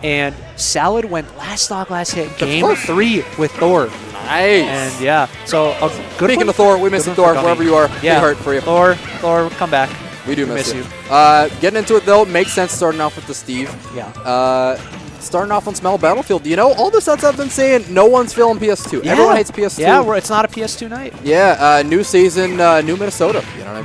And Salad went last stock, last hit, game 3 with Thor. Nice. And yeah, so a good Speaking of Thor, we miss you, Thor, wherever you are. Yeah, big heart for you. Thor, come back. We do miss you. Getting into it though, makes sense starting off with the Steve. Yeah. Starting off on Smell Battlefield. You know, all the sets I've been saying, no one's feeling PS2. Yeah. Everyone hates PS2. Yeah, it's not a PS2 night. Yeah, new season, new Minnesota. You know what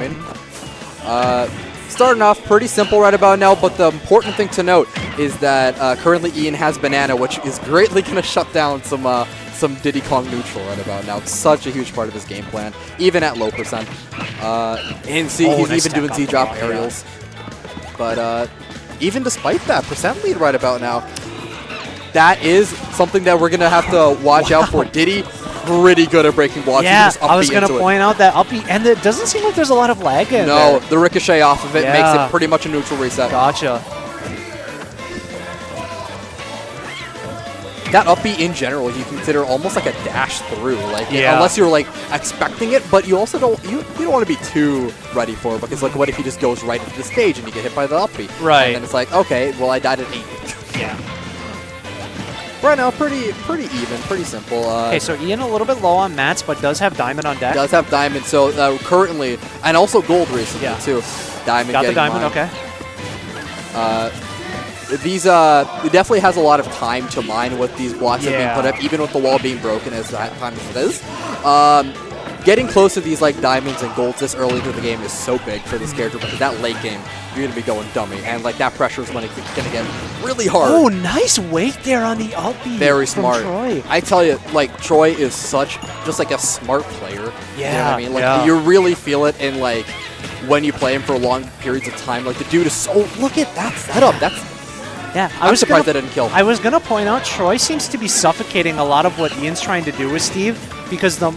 I mean? Starting off pretty simple right about now, but the important thing to note is that currently Ian has Banana, which is greatly going to shut down some Diddy Kong neutral right about now. It's such a huge part of his game plan, even at low percent. And see, he's even doing Z-drop aerials. But even despite that percent lead right about now, that is something that we're going to have to watch out for. Diddy, pretty good at breaking blocks. Yeah, I was going to point out that up B, and it doesn't seem like there's a lot of lag in there. The ricochet off of it makes it pretty much a neutral reset. Gotcha. That up B in general, you consider almost like a dash through, like unless you're like expecting it, but you also don't want to be too ready for it, because like what if he just goes right into the stage and you get hit by the up B? Right. And then it's like, okay, well I died at 8. Yeah. Right now, pretty even, pretty simple. Okay, so Ian a little bit low on mats, but does have Diamond on deck. Does have Diamond, so currently, and also Gold recently too. Diamond got the Diamond, mine. Okay. These it definitely has a lot of time to mine with these blocks that are being put up, even with the wall being broken as time as it is. Getting close to these like diamonds and golds this early into the game is so big for this character, because that late game you're gonna be going dummy, and like that pressure is when it's gonna get really hard. Oh, nice weight there on the up B. Very smart. Troy. I tell you, like Troy is just like a smart player. Yeah. You know what I mean? Like you really feel it in like when you play him for long periods of time. Like the dude is so look at that setup. I'm surprised that didn't kill. I was gonna point out Troy seems to be suffocating a lot of what Ian's trying to do with Steve, because the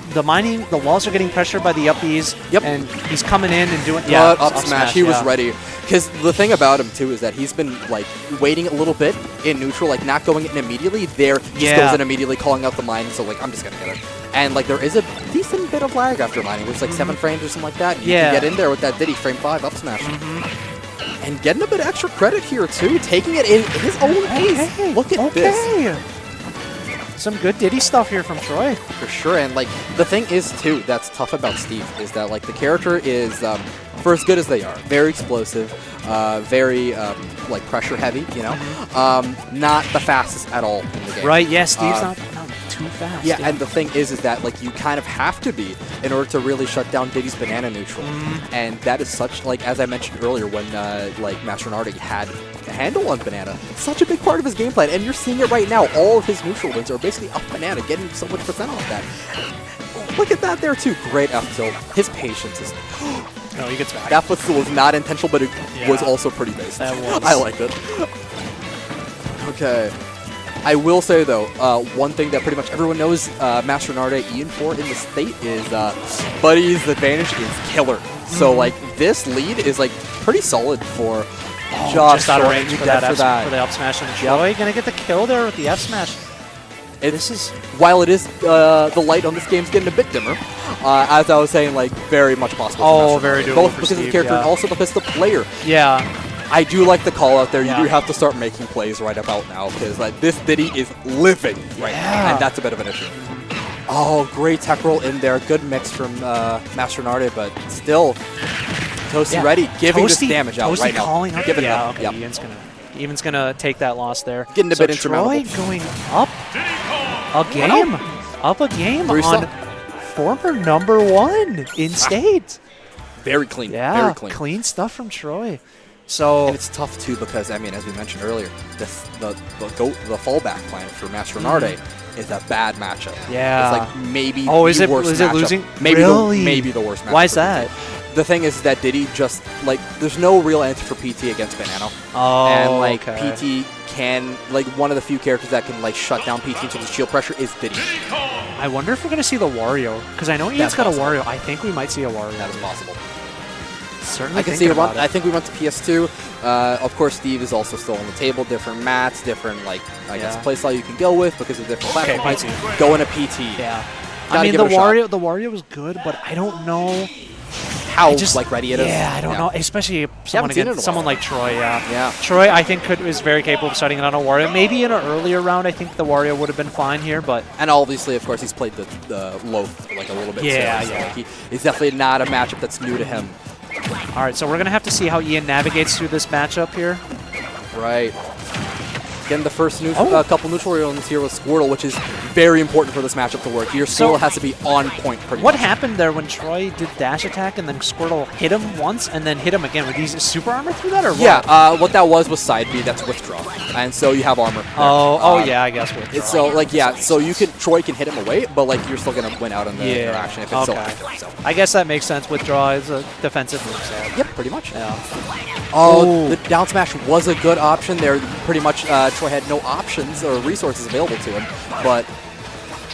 walls are getting pressured by the up Bs. Yep. And he's coming in and doing up smash. He was ready. Because the thing about him too is that he's been like waiting a little bit in neutral, like not going in immediately. There, he just goes in immediately, calling out the mine. So like I'm just gonna get it. And like there is a decent bit of lag after mining. It's like 7 frames or something like that. You can get in there with that Diddy frame 5 up smash. And getting a bit of extra credit here, too. Taking it in his own pace. Look at this. Some good Diddy stuff here from Troy. For sure. And, like, the thing is, too, that's tough about Steve, is that, like, the character is, for as good as they are, very explosive, very, like, pressure-heavy, you know? Not the fastest at all in the game. Right, yeah, Steve's not too fast. Yeah, and the thing is that, like, you kind of have to be in order to really shut down Diddy's banana neutral. And that is such, like, as I mentioned earlier, when, like, Mastronarde had a handle on banana, such a big part of his game plan. And you're seeing it right now. All of his neutral wins are basically up banana, getting so much percent off that. Look at that there, too. Great F tilt. His patience is... No, he gets back. That footstool was not intentional, but it was also pretty basic. That was. I liked it. Okay. I will say, though, one thing that pretty much everyone knows Mastronarde Ian for in the state is Buddy's advantage is killer. So, like, this lead is, like, pretty solid for just out of range for the up smash. And Troy gonna get the kill there with the F smash. While it is the light on this game's getting a bit dimmer, as I was saying, like, very much possible. Oh, very doable. Both because of the character and also because of the player. Yeah. I do like the call out there. You do have to start making plays right about now, because like this Diddy is living right now, and that's a bit of an issue. Oh, great tech roll in there. Good mix from Mastronarde, but still, Tosty ready, giving this damage out right now. Calling up. Giving okay, Ian's gonna take that loss there. Getting a bit insurmountable. Troy going up a game, on former #1 in state. Very clean. Yeah, very clean. Clean stuff from Troy. So and it's tough too, because I mean, as we mentioned earlier, the fallback plan for Mastronarde is a bad matchup. Yeah, it's like maybe the worst matchup. It losing? Maybe really? maybe the worst matchup. Why is that? The thing is that Diddy just like there's no real answer for PT against Banano. Oh, and like PT can like one of the few characters that can like shut down PT into the shield pressure is Diddy. I wonder if we're gonna see the Wario, because I know Ian's got a Wario. I think we might see a Wario. That is possible. Certainly I can see it. I think we went to PS2. Of course, Steve is also still on the table. Different mats, different like I guess playstyle you can go with because of different platforms. Go into PT. Yeah. I mean the Wario was good, but I don't know how like ready it is. Yeah, I don't know, especially someone like Troy. Yeah. Troy, I think, is very capable of starting it on a Wario. Maybe in an earlier round, I think the Wario would have been fine here, but and obviously, of course, he's played the Loaf like a little bit. Yeah, too, so yeah. Like he's definitely not a matchup that's new to him. All right, so we're gonna have to see how Ian navigates through this matchup here. Right. Again, the first couple neutral runs here with Squirtle, which is very important for this matchup to work. Your Squirtle has to be on point pretty What much. happened there when Troy did dash attack and then Squirtle hit him once and then hit him again? Were these super armor through that or what? Yeah, what that was side B, that's withdraw. And so you have armor. Oh, yeah, I guess withdraw. So, like, yeah, so Troy can hit him away, but, like, you're still going to win out on the interaction if it's so active. So. I guess that makes sense. Withdraw is a defensive move, so. Yep, pretty much. Yeah. Oh, the down smash was a good option there. Pretty much Troy had no options or resources available to him, but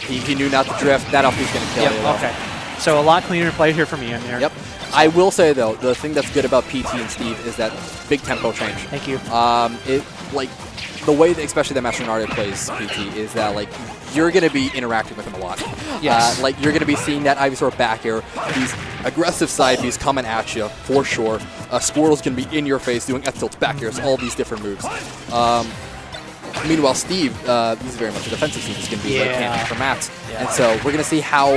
he knew not to drift. That up he's going to kill you. Okay. So a lot cleaner play here from Ian here. Yep. I will say, though, the thing that's good about PT and Steve is that big tempo change. Thank you. Like, the way that especially that Mastronarde plays PT is that, like, you're going to be interacting with him a lot. Yes. Like, you're going to be seeing that Ivysaur back air, these aggressive side Bs coming at you, for sure. Squirtle's going to be in your face doing F-tilts, back airs, all these different moves. Meanwhile, Steve, he's very much a defensive team. He's going to be like cannon for mats. And so we're going to see how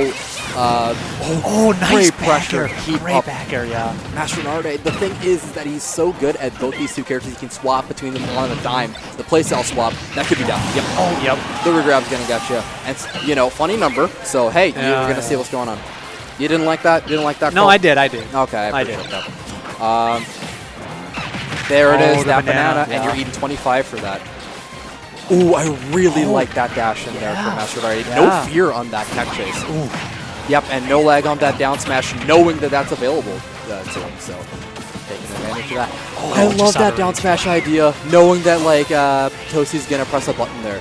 nice pressure keep great up. back air, yeah. Mastronarde, the thing is that he's so good at both these two characters, he can swap between them on a dime. The playstyle swap, that could be down. Yep. Oh, yep. The regrab's going to get you. And, you know, funny number. So, hey, you're going to see what's going on. You didn't like that? You didn't like that No, call? I did. Okay, I did. appreciate that. There it is, that banana, and you're eating 25 for that. Ooh, I really like that dash in there for Mastronarde. No fear on that tech chase. Ooh. Yep, and no lag on that down smash, knowing that that's available to him. So, taking advantage of that. Oh, I love that down smash idea, knowing that, like, Tosty's going to press a button there.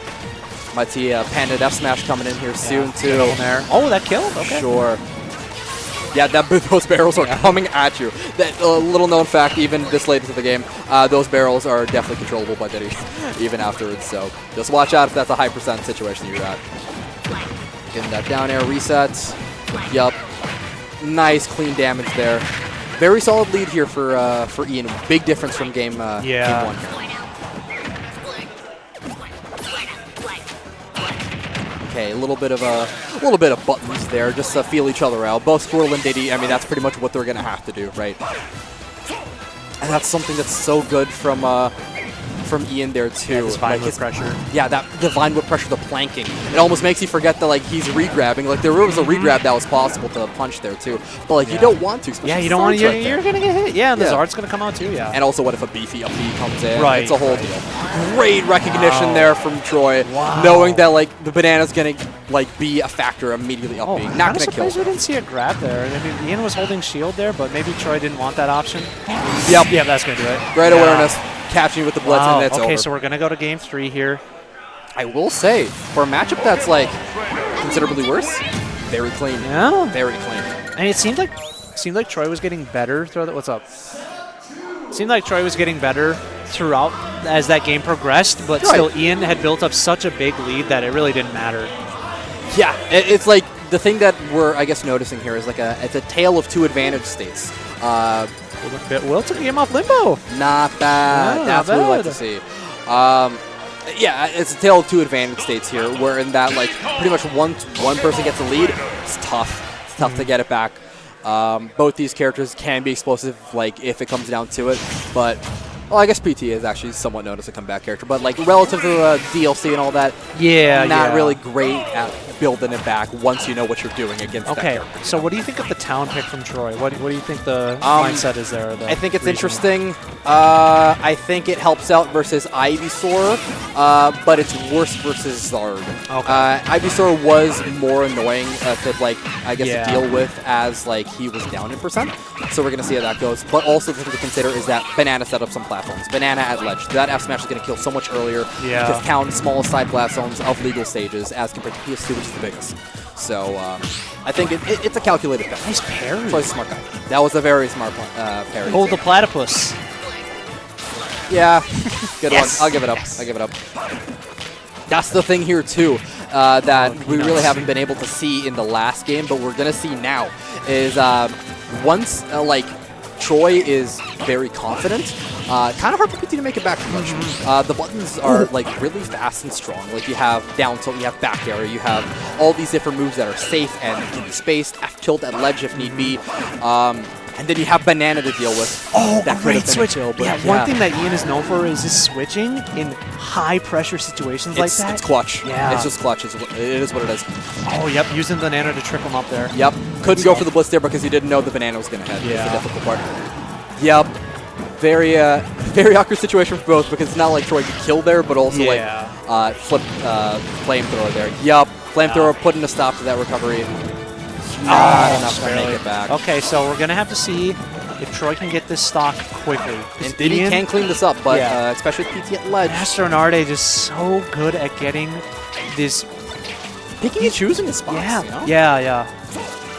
Might see Panda F smash coming in here soon, too. Oh, that killed? Okay. Sure. Yeah, those barrels are coming at you. That little known fact, even this late into the game, those barrels are definitely controllable by Diddy, even afterwards. So just watch out if that's a high percent situation you're at. Getting that down air reset. Yup. Nice clean damage there. Very solid lead here for Ian. Big difference from game one here. Okay, a little bit of buttons there, just to feel each other out. Both Squirtle and Diddy, I mean, that's pretty much what they're gonna have to do, right? And that's something that's so good from Ian there too. Yeah, this Vine Whip pressure. Yeah, that the Vine Whip pressure, the planking. It almost makes you forget that like he's re-grabbing. Like there was a re-grab that was possible to punch there too. But like you don't want to. Yeah, you don't want to. You're gonna get hit. Yeah, and the Zard's gonna come out too. Yeah. And also, what if a beefy up B comes in? Right. It's a whole deal. Great recognition there from Troy, knowing that like the banana's gonna like be a factor immediately up B. Not gonna kill. We didn't see a grab there. I mean, Ian was holding shield there, but maybe Troy didn't want that option. Yep. Yeah, that's gonna do it. Great awareness. Catching you with the blitz, and that's over. Okay, so we're going to go to game 3 here. I will say, for a matchup that's, like, considerably worse, very clean. Yeah. Very clean. And it seemed like Troy was getting better. What's up? Seemed like Troy was getting better throughout as that game progressed, but still Ian had built up such a big lead that it really didn't matter. Yeah, it's like the thing that we're, I guess, noticing here is like it's a tale of two advantage states. Will took a game off limbo. Not bad. That's what we like to see. Yeah, it's a tale of two advantage states here, where in that like pretty much one person gets a lead. It's tough. It's tough to get it back. Both these characters can be explosive, like if it comes down to it. But well, I guess PT is actually somewhat known as a comeback character, but like relative to the DLC and all that, not really great at building it back once you know what you're doing against that character. So what do you think of the town pick from Troy? What do you think the mindset is there? I think it's interesting. I think it helps out versus Ivysaur, but it's worse versus Zard. Ivysaur was more annoying to like, I guess, deal with as like he was down in percent. So we're gonna see how that goes. But also the thing to consider is that Banana set up some platforms. Banana at ledge. That F smash is gonna kill so much earlier. Because town smallest side blast zones of legal stages as compared to PS2, which is the biggest. So I think it's a calculated bet. Nice parry. Troy's a smart guy. That was a very smart parry. Hold the platypus. Yeah, good one. I'll give it up. That's the thing here too, that we really haven't been able to see in the last game, but we're gonna see now. Is once like Troy is very confident, kind of hard for PT to make it back too much. The buttons are like really fast and strong. Like you have down tilt, you have back air, you have all these different moves that are safe and can be spaced. F tilt at ledge if need be. And then you have banana to deal with. Oh, that great switch. Kill, but yeah, one thing that Ian is known for is his switching in high pressure situations like that. It's clutch. Yeah. It's just clutch. It is what it is. Oh, yep. Using the banana to trip him up there. Yep. Couldn't go for the blitz there because he didn't know the banana was going to hit. Yeah. That's the difficult part. Yep. Very, very awkward situation for both because it's not like Troy could kill there, but also like flip flamethrower there. Yep. Flamethrower putting a stop to that recovery. Not enough to make it back. Okay, so we're going to have to see if Troy can get this stock quickly. And Diddy can clean this up, but especially with PT at ledge. Mastronarde just so good at getting this. Picking and choosing his spots. Yeah, you know? yeah.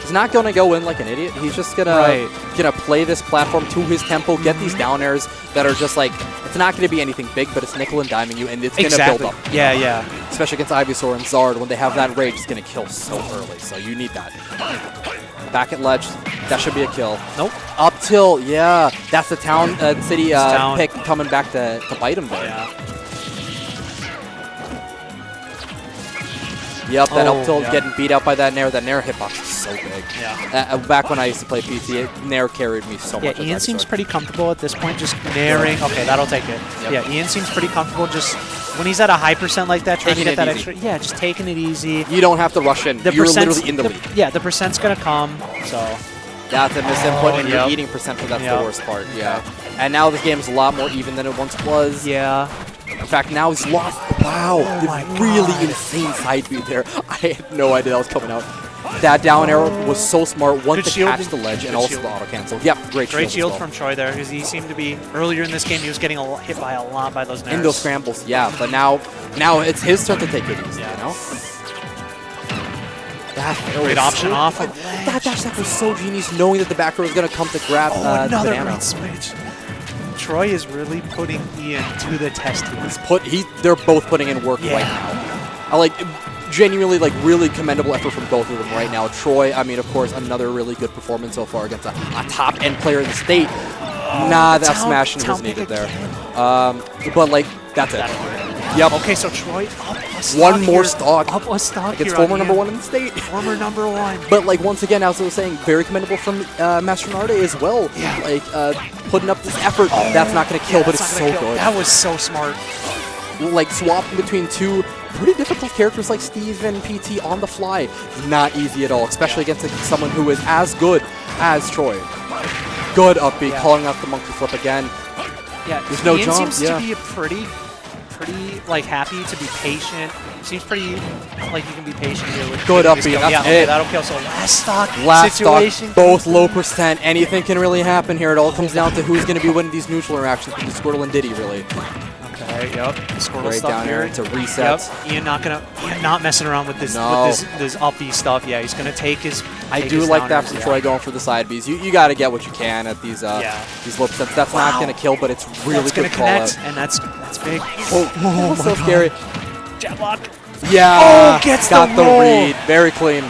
He's not going to go in like an idiot. He's just gonna play this platform to his tempo, get these down airs that are just like, it's not going to be anything big, but it's nickel and diming you, and it's going to build up. Yeah. Especially against Ivysaur and Zard, when they have that rage, it's going to kill so early, so you need that. Back at ledge, that should be a kill. Nope. Up tilt, yeah. That's the town city pick coming back to bite him there. Yeah. Yep, that up tilt getting beat out by that Nair. That Nair hitbox is so big. Yeah. Back when I used to play PT, Nair carried me so much. Yeah, Ian seems pretty comfortable at this point just nairing. Okay, that'll take it. Yep. Yeah, Ian seems pretty comfortable just when he's at a high percent like that, trying to get that extra. Yeah, just taking it easy. You don't have to rush in. You're literally in the lead. Yeah, the percent's going to come, so. That's a misinput, and you're eating percent, that's the worst part. Yeah. And now this game is a lot more even than it once was. Yeah. In fact, now he's lost. Wow, really insane side beat there. I had no idea that was coming out. That down arrow was so smart. One to catch the ledge and also the auto cancel. Yep, great shield from Troy there, because he seemed to be earlier in this game. He was getting hit by a lot by those nairs. In those scrambles, yeah. But now it's his turn to take it easy. You know. That great option off. That dash attack was so genius, knowing that the back row was going to come to grab another banana. great switch. Troy is really putting Ian to the test here. They're both putting in work right now. I genuinely really commendable effort from both of them right now. Troy, I mean, of course, another really good performance so far against a top end player in the state. That smashing was needed there. But that's it. Yep. Okay, so Troy up a stock. One more stock. Up a stock. It's former #1 in the state. Former #1. But once again, as I was saying, very commendable from Mastronarde as well. Yeah. Putting up this effort. That's not going to kill, but it's so good. That was so smart. Swapping between two pretty difficult characters like Steve and PT on the fly. Not easy at all, especially against someone who is as good as Troy. Good up B, calling out the monkey flip again. Yeah, there's no jump. Seems to be pretty happy to be patient. Seems pretty you can be patient here with good up B. That'll kill. So last stock situation. Both low percent. Anything can really happen here. It all comes down to who's going to be winning these neutral interactions between Squirtle and Diddy, really. Okay, yep. Squirtle right down here to reset. Yep. Ian not messing around with this this up B stuff. Yeah, he's gonna take his. I do like that from Troy going for the side Bs. You got to get what you can at these low percents. That's not gonna kill, but it's really good call out. And that's big. Oh so scary. Jab lock. Yeah. Gets got the read. Very clean.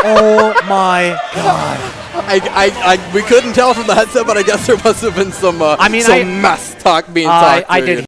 Oh my god. We couldn't tell from the headset, but I guess there must have been some mess talk being talked. I did